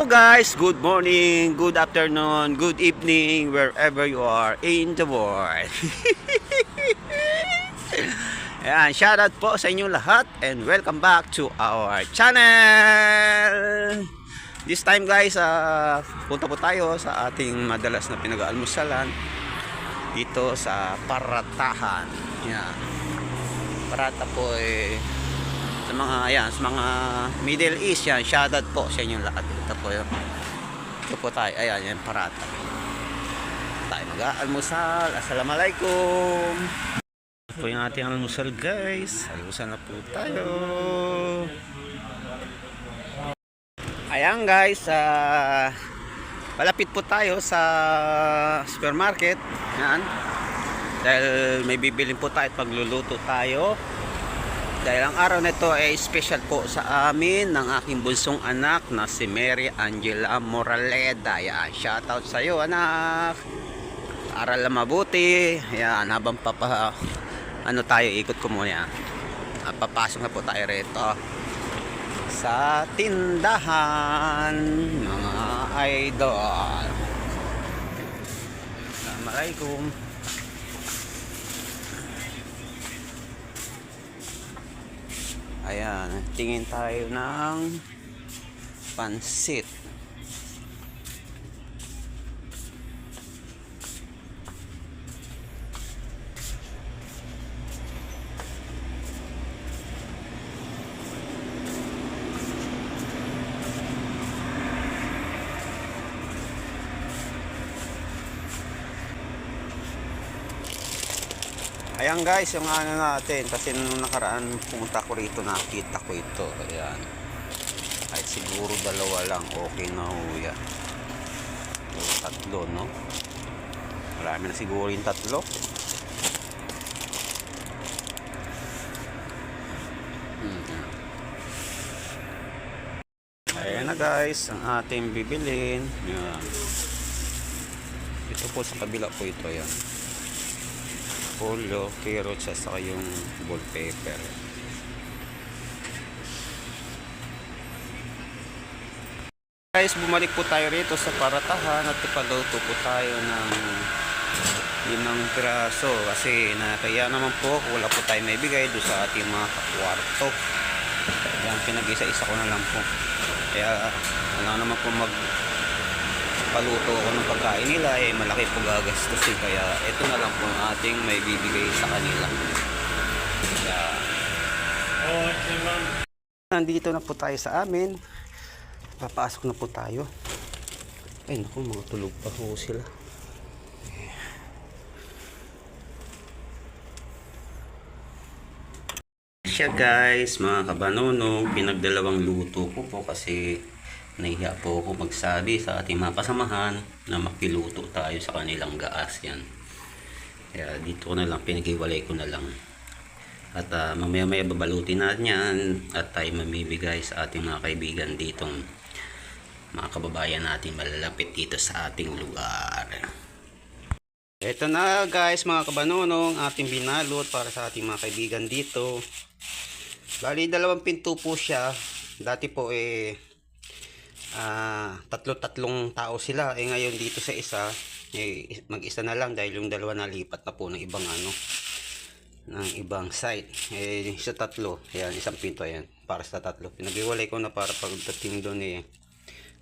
guys, good morning, good afternoon, good evening, wherever you are in the world. Ayan, shoutout po sa inyong lahat and welcome back to our channel. This time guys, punta po tayo sa ating madalas na pinag-aalmusalan dito sa Paratahan. Ayan. Parata po sa mga Middle East yan, shoutout po sa inyong lahat. Ito po tayo, ayan, yan Parata. Tayo mag-aalmusal. Assalamualaikum. Ito po yung ating almusal guys. Almusal na po tayo. Ayan guys, malapit po tayo sa supermarket. Yan. Dahil may bibilin po tayo at magluluto tayo. Dahil ang araw na ito ay special po sa amin ng aking bunsong anak na si Mary Angela Moraleda. Yan, shoutout sa iyo anak. Aral na mabuti. Yan, habang tayo, ikot ko muna. Papasok na po tayo rito sa tindahan, mga idol. Assalamualaikum. Ayan, tingin tayo ng pansit. Ayan guys, yung ano natin, kasi nung nakaraan pumunta ko rito, nakita ko ito. Ayan, kahit siguro dalawa lang, okay na ho yan. Tatlo, no? Marami na siguro yung tatlo. Ayan na guys, ang ating bibilin. Ayan. Ito po sa kabila po ito, ayan. Polo, carrots at saka yung bell pepper. Guys, bumalik po tayo rito sa Paratahan at ipaluto po tayo ng 5 piraso kasi nakaya naman po wala po tayo may bigay doon sa ating mga kakwarto. Yan, pinag-isa-isa ko na lang po. Kaya wala naman po paluto ako ng pagkain nila, malaki po gagastusin, kaya ito na lang po ang ating may bibigay sa kanila. Kaya nandito na po tayo sa amin, papasok na po tayo. Ay naku, mga tulog pa po sila. Siya guys, mga kabanonog, pinagdalawang luto ko po kasi nahiya po ako magsabi sa ating mga kasamahan na makiluto tayo sa kanilang gaas yan. Kaya dito ko na lang, pinaghiwalay ko na lang. At mamaya babalutin natin yan at tayo mamibigay sa ating mga kaibigan ditong mga kababayan natin malalapit dito sa ating lugar. Ito na guys mga kabanonong, ating binalot para sa ating mga kaibigan dito. Bali 2 pinto po siya. Dati po tatlong tao sila, ngayon dito sa isa mag-isa na lang dahil yung dalawa nalipat na po ng ibang site. Sa tatlo, ayan, 1 pinto yan para sa tatlo. Pinag-iwalay ko na para pagdating doon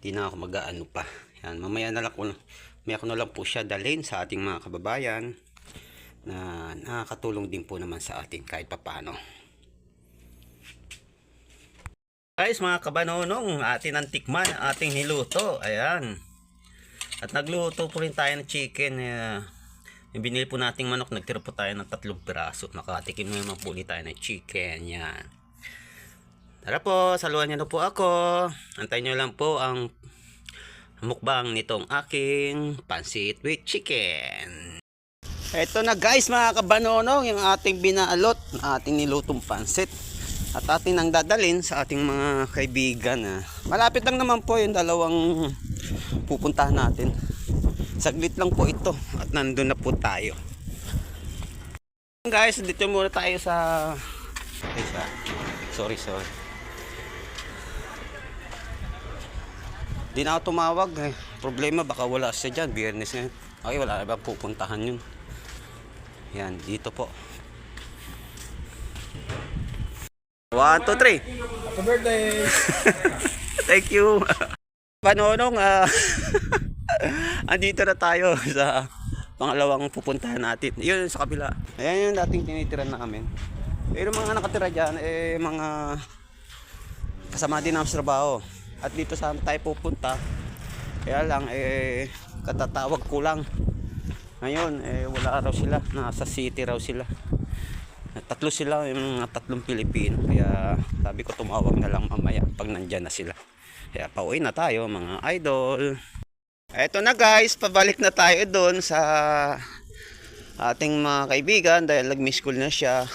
di na ako mag-aano pa. Yan, mamaya na lang po siya dalhin sa ating mga kababayan na nakakatulong din po naman sa ating kahit papano. Guys, mga kabanonong, atin ang tikman, ating niluto. Ayan. At nagluto po rin tayo ng chicken. Yung binili po nating manok, nagtira po tayo ng 3 piraso. Nakatikim naman po ulit tayo ng chicken. Yan. Tara po, saluhan niyo na po ako. Antayin niyo lang po ang mukbang nitong aking pansit with chicken. Ito na guys, mga kabanonong, yung ating binaalot, ating nilutong pansit. At atin ang dadalhin sa ating mga kaibigan. Malapit lang naman po yung dalawang pupuntahan natin. Saglit lang po ito at nandun na po tayo. Guys, dito muna tayo sa sorry Di na ako tumawag eh. Problema baka wala siya dyan. Biyernes ngayon. Okay, wala na ba pupuntahan yun. Yan, dito po. 1, 2, 3. Happy birthday! Thank you. Panonong, andito na tayo sa pangalawang pupuntahan natin. Yun sa kabila. Ayan yung dating tinitira namin. Pero mga nakatira dyan, mga kasama din ang trabaho. At dito saan tayo pupunta. Kaya lang, katatawag ko lang. Ngayon, wala raw sila. Nasa city raw sila. Tatlo sila, yung mga tatlong Pilipino. Kaya sabi ko tumawag na lang mamaya pag nandyan na sila. Kaya pauwi na tayo mga idol. Eto na guys, pabalik na tayo doon sa ating mga kaibigan dahil nag-miss call na siya.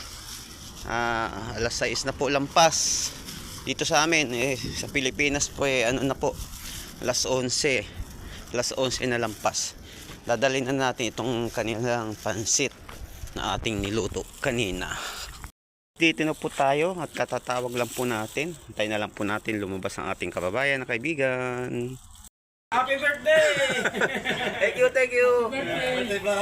Alas 6 na po lampas. Dito sa amin, sa Pilipinas po ano na po, alas 11. Alas 11 na lampas. Dadalhin na natin itong kanilang pansit na ating niluto kanina. Dito na po tayo at katatawag lang po natin. Hintay na lang po natin lumabas ang ating kababayan na kaibigan. Happy birthday! Thank you, thank you. Birthday ba?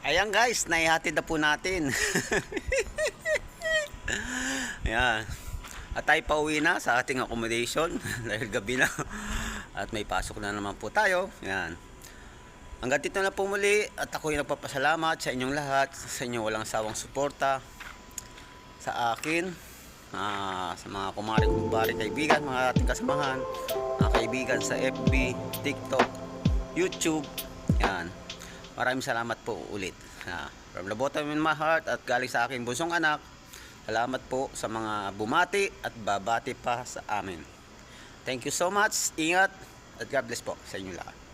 Ayan guys, naihatid na po natin. Ayan. At tayo pauwi na sa ating accommodation dahil gabi na. At may pasok na naman po tayo. Ayan. Hanggang dito na po muli at ako'y nagpapasalamat sa inyong lahat, sa inyong walang sawang suporta sa akin, sa mga kumari kaibigan, mga ating kasamahan, mga kaibigan sa FB, TikTok, YouTube. Ayan. Maraming salamat po ulit. From the bottom of my heart at galing sa aking bunsong anak, salamat po sa mga bumati at babati pa sa amin. Thank you so much. Ingat at God bless po sa inyo lahat.